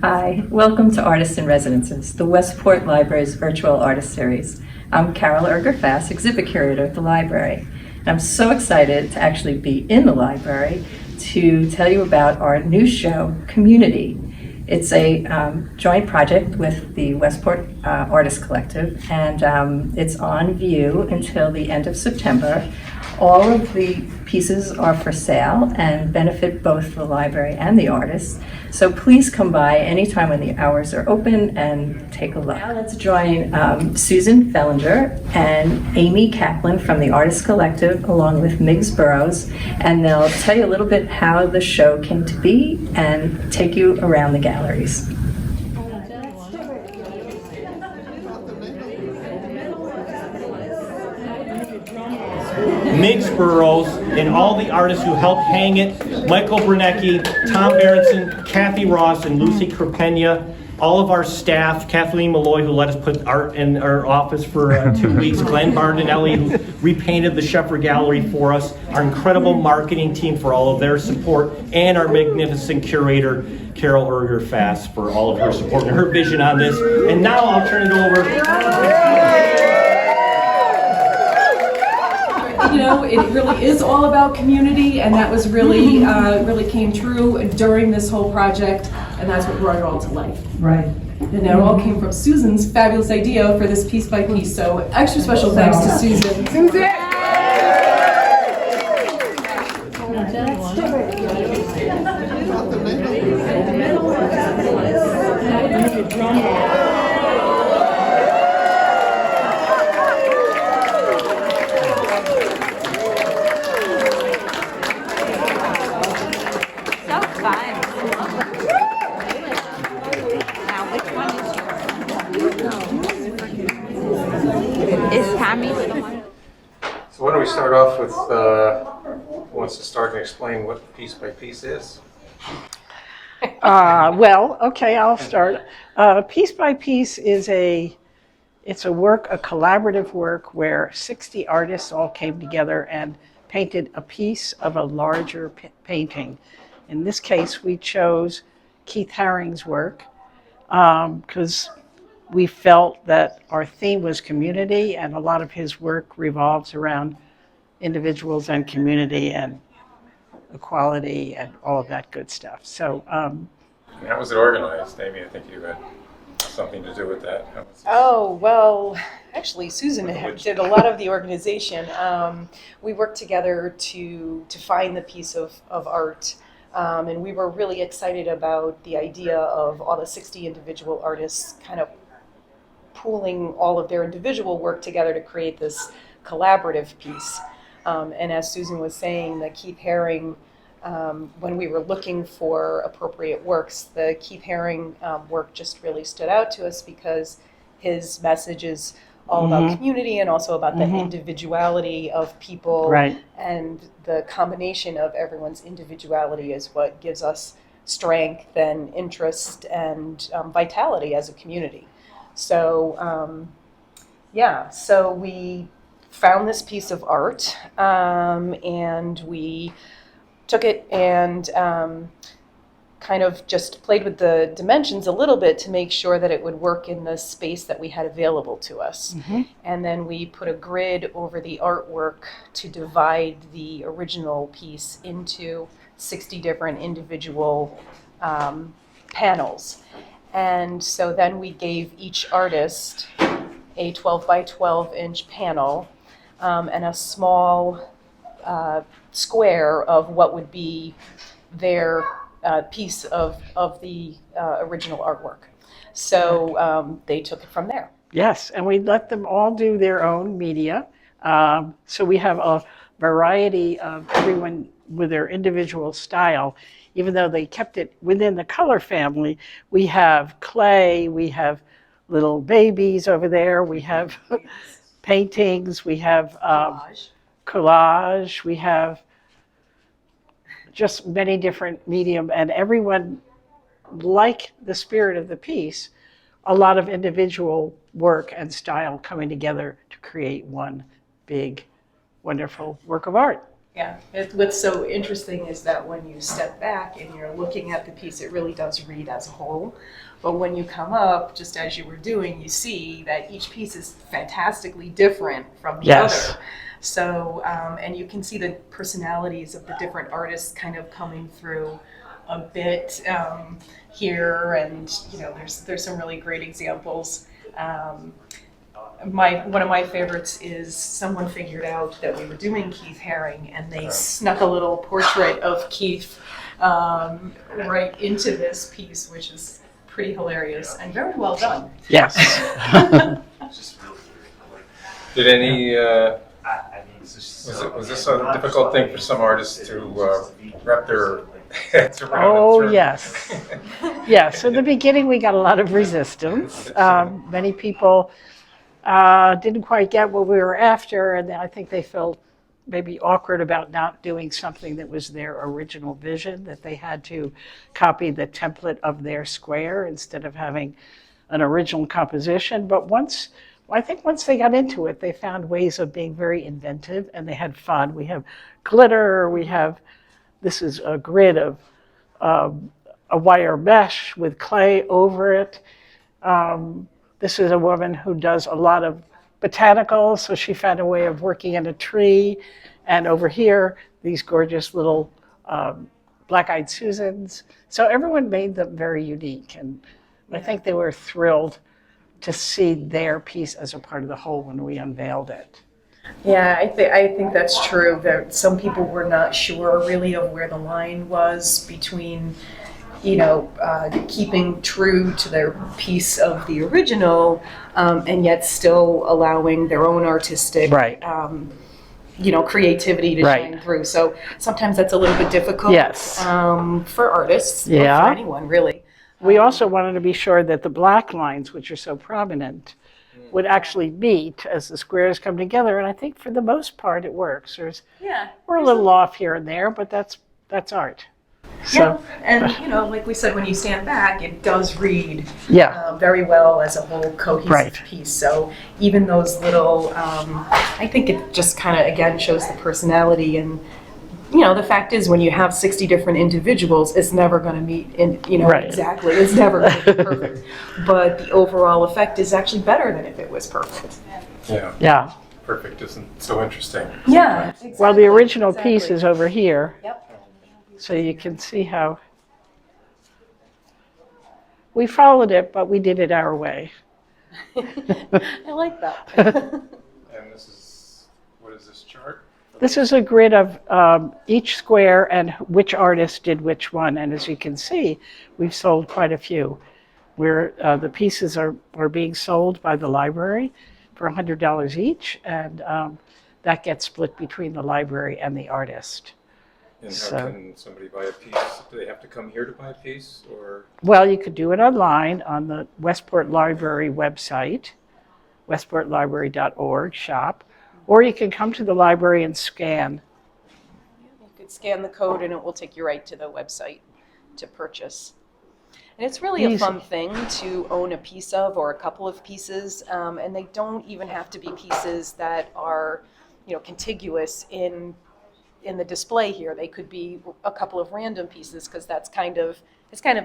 Hi, welcome to Artists in Residences, the Westport Library's virtual artist series. I'm Carol Erger-Fass, exhibit curator at the library. And I'm so excited to actually be in the library to tell you about our new show, Community. It's a joint project with the Westport Artist Collective, and it's on view until the end of September. All of the pieces are for sale and benefit both the library and the artists. So please come by anytime when the hours are open and take a look. Now let's join Susan Felinger and Amy Kaplan from the Artist Collective, along with Miggs Burrows, and they'll tell you a little bit how the show came to be and take you around the galleries. Miggs Burrows, and all the artists who helped hang it, Michael Brunecki, Tom Berenson, Kathy Ross, and Lucy Crepena, all of our staff, Kathleen Malloy, who let us put art in our office for 2 weeks, Glenn Bardinelli, who repainted the Sheffer Gallery for us, our incredible marketing team for all of their support, and our magnificent curator, Carol Erger-Fass, for all of her support and her vision on this. And now I'll turn it over. You know, it really is all about community, and that was really, really came true during this whole project, and that's what brought it all to life. Right. And it all came from Susan's fabulous idea for this piece by piece, so extra special thanks to Susan. So why don't we start off with who wants to start and explain what piece by piece is? Well, okay, I'll start. Piece by piece is it's a work, a collaborative work where 60 artists all came together and painted a piece of a larger painting. In this case, we chose Keith Haring's work because we felt that our theme was community, and a lot of his work revolves around individuals and community and equality and all of that good stuff. So, How was it organized, Amy? I think you had something to do with that. Oh, well, actually, Susan did a lot of the organization. We worked together to find the piece of art, and we were really excited about the idea of all the 60 individual artists kind of pooling all of their individual work together to create this collaborative piece. And as Susan was saying, the Keith Haring, when we were looking for appropriate works, the Keith Haring work just really stood out to us because his message is all about community and also about the individuality of people. Right. And the combination of everyone's individuality is what gives us strength and interest and vitality as a community. So, so we found this piece of art, and we took it and kind of just played with the dimensions a little bit to make sure that it would work in the space that we had available to us. And then we put a grid over the artwork to divide the original piece into 60 different individual panels. And so then we gave each artist a 12 by 12 inch panel and a small square of what would be their piece of the original artwork. So they took it from there. yes, and we let them all do their own media. So we have a variety of everyone with their individual style. Even though they kept it within the color family, we have clay, we have little babies over there, we have paintings, we have collage, we have just many different medium, and everyone, like the spirit of the piece, a lot of individual work and style coming together to create one big, wonderful work of art. Yeah, what's so interesting is that when you step back and you're looking at the piece, it really does read as a whole. But when you come up, just as you were doing, you see that each piece is fantastically different from the Yes. other. So, and you can see the personalities of the different artists kind of coming through a bit here, and there's some really great examples. One of my favorites is someone figured out that we were doing Keith Haring, and they snuck a little portrait of Keith right into this piece, which is pretty hilarious and very well done. Yes. Did any, was this a difficult thing for some artists to wrap their heads around? Oh, yes. Yes, in the beginning, we got a lot of resistance. Many people didn't quite get what we were after, and I think they felt maybe awkward about not doing something that was their original vision, that they had to copy the template of their square instead of having an original composition. But I think once they got into it, they found ways of being very inventive, and they had fun. We have glitter, this is a grid of a wire mesh with clay over it. This is a woman who does a lot of botanicals, so she found a way of working in a tree. And over here, these gorgeous little black-eyed Susans. So everyone made them very unique, and I think they were thrilled to see their piece as a part of the whole when we unveiled it. Yeah, I think that's true. That some people were not sure really of where the line was between, keeping true to their piece of the original, and yet still allowing their own artistic, Right. Creativity to Right. shine through. So sometimes that's a little bit difficult. Yes. For artists, or Yeah. for anyone really. We also wanted to be sure that the black lines, which are so prominent, would actually meet as the squares come together. And I think for the most part it works. We're a little off here and there, but that's art. Yeah, and like we said, when you stand back, it does read Yeah. very well as a whole cohesive Right. piece. So even those little, I think it just kind of again shows the personality. And the fact is, when you have 60 different individuals, it's never going to meet in Right. exactly. It's never going to be perfect. But the overall effect is actually better than if it was perfect. Yeah, Yeah. perfect isn't so interesting. Yeah. Exactly. Well, the original Exactly. piece is over here. Yep. So you can see how we followed it, but we did it our way. I like that. And what is this chart? This is a grid of each square and which artist did which one. And as you can see, we've sold quite a few. The pieces are being sold by the library for $100 each, and that gets split between the library and the artist. And how So- can somebody buy a piece? Do they have to come here to buy a piece, or? Well, you could do it online on the Westport Library website, westportlibrary.org shop, or you can come to the library and scan. You could scan the code and it will take you right to the website to purchase. And it's really Easy. a fun thing to own a piece of or a couple of pieces, and they don't even have to be pieces that are, contiguous in the display here. They could be a couple of random pieces, because it's kind of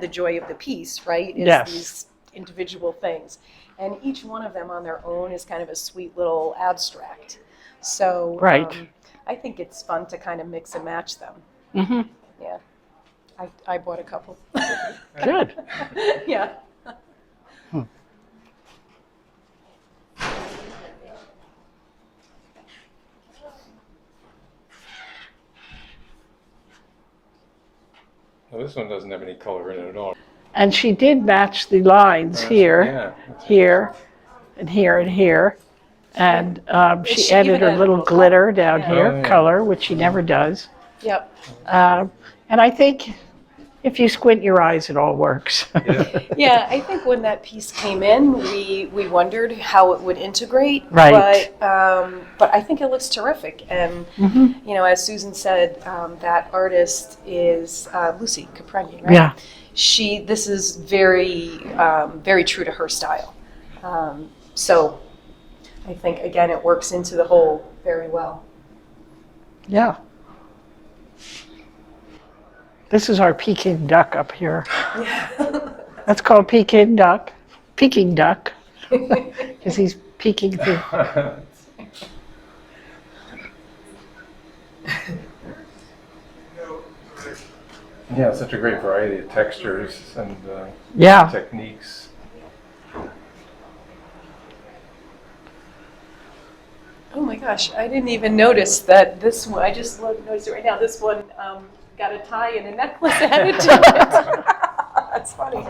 the joy of the piece, right? Is Yes. these individual things. And each one of them on their own is kind of a sweet little abstract. So Right. I think it's fun to kind of mix and match them. Mm-hmm. Yeah. I bought a couple. Good. Yeah. Well, this one doesn't have any color in it at all. And she did match the lines here, Yeah. here, and here, and here. And she She added even her added little a little glitter color. down Yeah. here, Oh, yeah. color, which she never does. Yep. And I think if you squint your eyes, it all works. Yeah. Yeah, I think when that piece came in, we wondered how it would integrate. Right. But I think it looks terrific. And, as Susan said, that artist is Lucy Capren, right? Yeah. This is very, very true to her style. So I think, again, it works into the whole very well. Yeah. This is our Peking duck up here. That's called Peking duck, because he's peeking through. Yeah, such a great variety of textures and Yeah. techniques. Oh my gosh, I didn't even notice that this one, I just noticed it right now, this one got a tie and a necklace added to it. That's funny.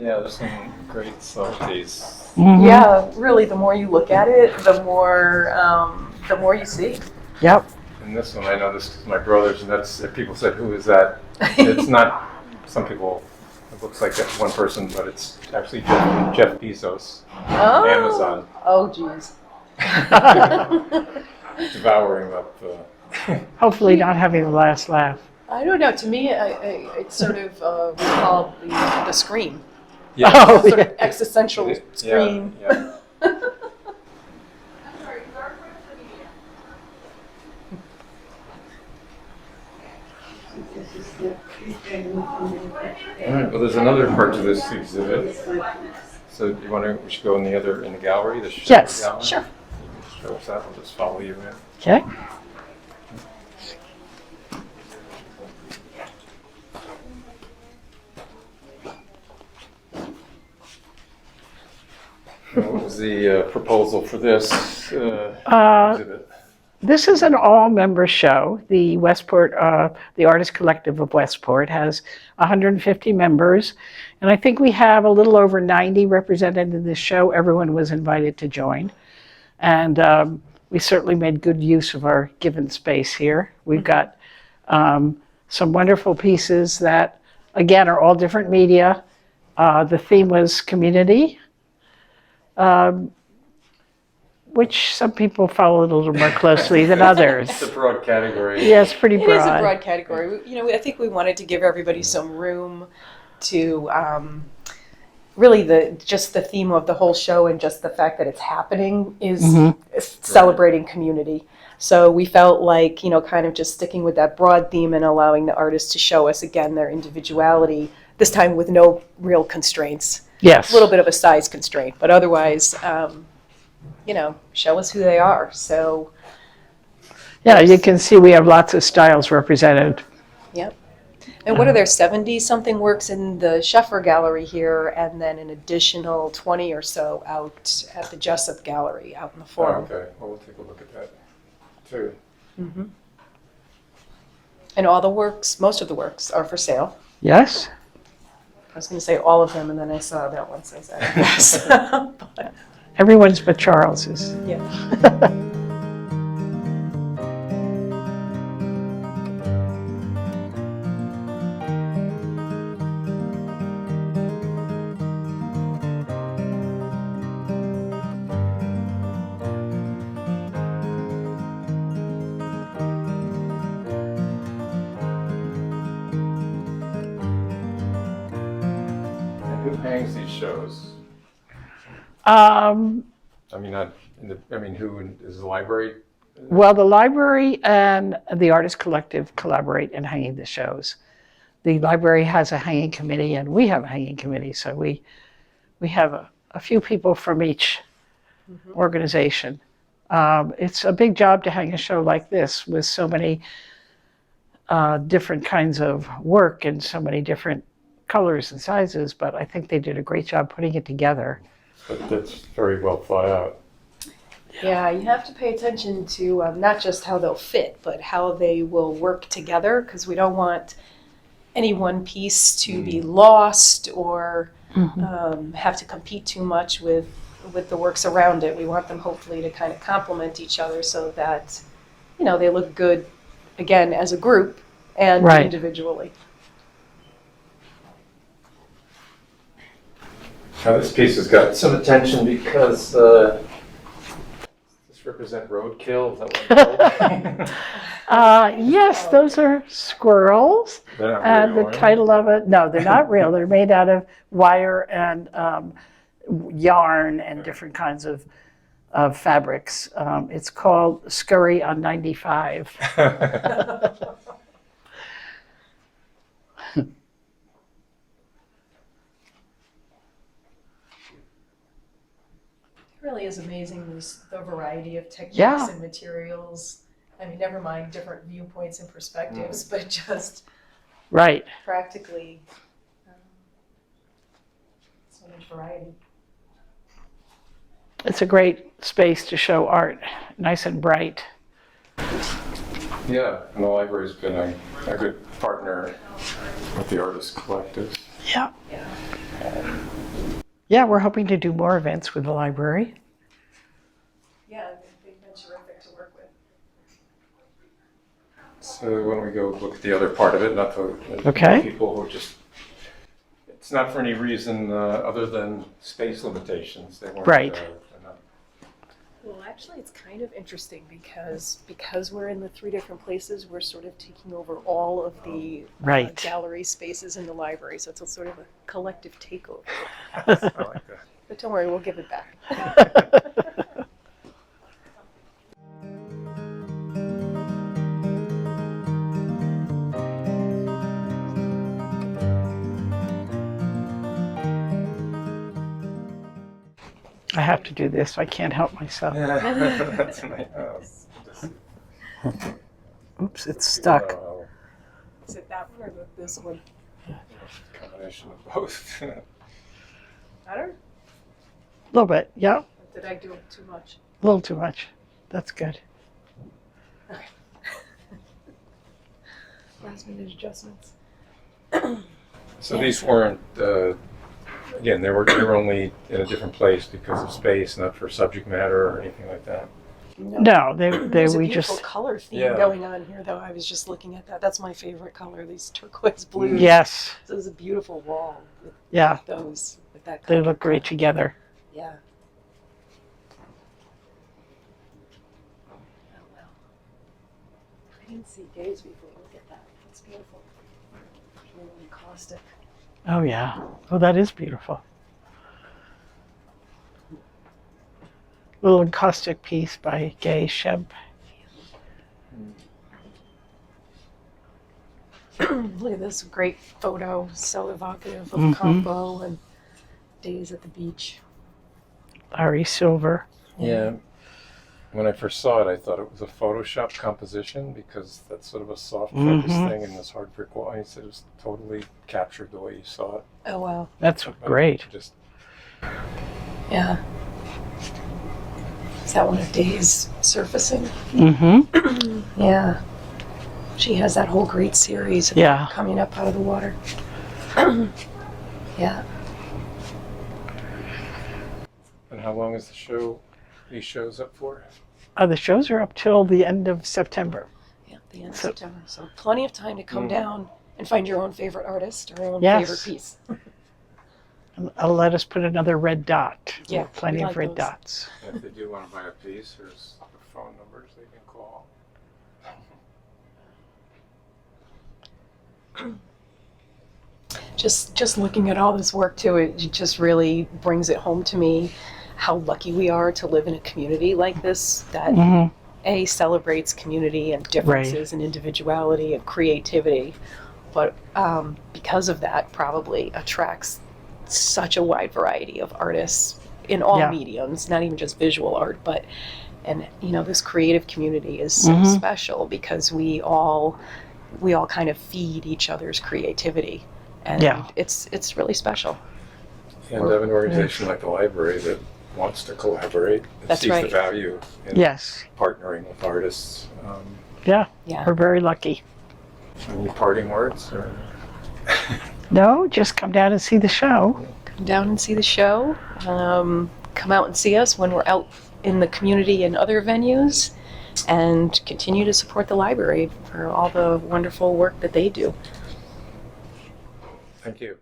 Yeah, there's some great subtleties. Mhm. Yeah, really, the more you look at it, the more you see. Yep. And this one I noticed because my brothers, and that's, if people said, who is that? It's not, some people, it looks like one person, but it's actually Jeff Bezos, Oh. Amazon, Oh, geez. devouring up. Hopefully not having the last laugh. I don't know. To me, it's sort of recalled the Scream. Yeah. Oh, Sort of yeah. existential Yeah, Scream. yeah. All right, well, there's another part to this exhibit. So you want to, we should go in the gallery? The show Yes, gallery? sure. You can show us that, we'll just follow you in. Okay. What was the proposal for this Uh, exhibit? This is an all-member show. The Westport, the Artist Collective of Westport has 150 members, and I think we have a little over 90 represented in this show. Everyone was invited to join, and we certainly made good use of our given space here. We've got some wonderful pieces that, again, are all different media. The theme was community. Which some people follow a little more closely than others. It's a broad category. Yeah, it's pretty It broad. is a broad category. I think we wanted to give everybody some room to really just the theme of the whole show and just the fact that it's happening is celebrating community. So we felt like, kind of just sticking with that broad theme and allowing the artists to show us again their individuality, this time with no real constraints. Yes. A little bit of a size constraint, but otherwise, show us who they are. So, Yeah, you can see we have lots of styles represented. yep. And what are there, 70-something works in the Sheffer Gallery here, and then an additional 20 or so out at the Jessup Gallery out in the Oh, Forum. okay, well, we'll take a look at that too. And all the works, most of the works, are for sale. Yes? I was going to say all of them, and then I saw that one says that. Yes. But, Everyone's but Charles's. yeah. And who hangs these shows? I mean, not in the, I mean, who is the library? Well, the library and the Artist Collective collaborate in hanging the shows. The library has a hanging committee, and we have a hanging committee, so we have a few people from each organization. It's a big job to hang a show like this with so many different kinds of work and so many different colors and sizes, but I think they did a great job putting it together. But that's very well thought out. Yeah, you have to pay attention to not just how they'll fit, but how they will work together, because we don't want any one piece to be lost or have to compete too much with the works around it. We want them hopefully to kind of complement each other so that, they look good, again, as a group and Right. individually. Now, this piece has got some attention because this represent roadkill. Is that what it's Yes, those are squirrels. They're not And real, the are they? title of it, no, they're not real. They're made out of wire and yarn and different kinds of fabrics. It's called Scurry on 95. really is amazing, the variety of techniques Yeah. and materials. I mean, never mind different viewpoints and perspectives, but just Right. practically so much variety. It's a great space to show art, nice and bright. Yeah, and the library's been a good partner with the Artist Collective. Yeah. Yeah, we're hoping to do more events with the library. Yeah, they've been terrific to work with. So why don't we go look at the other part of it, not the Okay. people who just, it's not for any reason other than space limitations. They weren't, Right. they're not- Well, actually, it's kind of interesting because we're in the 3 different places, we're sort of taking over all of the Right. gallery spaces in the library. So it's a sort of a collective takeover. I like that. But don't worry, we'll give it back. I have to do this. I can't help myself. That's nice. Oops, it's stuck. Is it that one or this one? Combination of both. Better? A little bit, yeah. Or did I do it too much? A little too much. That's good. Okay. Last minute adjustments. So these weren't, again, they were only in a different place because of space, not for subject matter or anything like that. No, There's a we beautiful just, color theme Yeah. going on here, though. I was just looking at that. That's my favorite color, these turquoise blues. yes, So there's a beautiful wall with yeah, those, with that they color. look great together. Yeah. Oh, wow. I didn't see gaze before. Look at that. That's beautiful. Really caustic. Oh, yeah. Oh, that is beautiful. Little encaustic piece by Gay Sheb. Look at this great photo, so evocative of Mhm. Campo and days at the beach. Larry Silver. Yeah. When I first saw it, I thought it was a Photoshop composition because that's sort of a soft focus Mhm. thing and this hard brick wall. He said it was totally captured the way you saw it. Oh, wow. That's great. Just Yeah. Is that one of Day's surfacing? Mm-hmm. Yeah. She has that whole great series of Yeah. coming up out of the water. Yeah. And how long is the show? These shows up for? The shows are up till the end of September. Yeah, the end of So- September. So plenty of time to come down and find your own favorite artist or your own Yes. favorite piece. And let us put another red dot. Yeah, Plenty we of like red those. dots. And if they do want to buy a piece, there's the phone numbers they can call. Just looking at all this work too, it just really brings it home to me how lucky we are to live in a community like this that Mhm. A, celebrates community and differences and individuality and creativity, but because of that probably attracts such a wide variety of artists in all Yeah. mediums, not even just visual art, but and you know this creative community is so Mhm. special because we all kind of feed each other's creativity, and Yeah. it's really special. And have an organization like the library that wants to collaborate and That's sees right. the value in Yes. partnering with artists. Yeah. Yeah. We're very lucky. Any parting words? Or? No, just come down and see the show. Come down and see the show. Come out and see us when we're out in the community and other venues, and continue to support the library for all the wonderful work that they do. Thank you.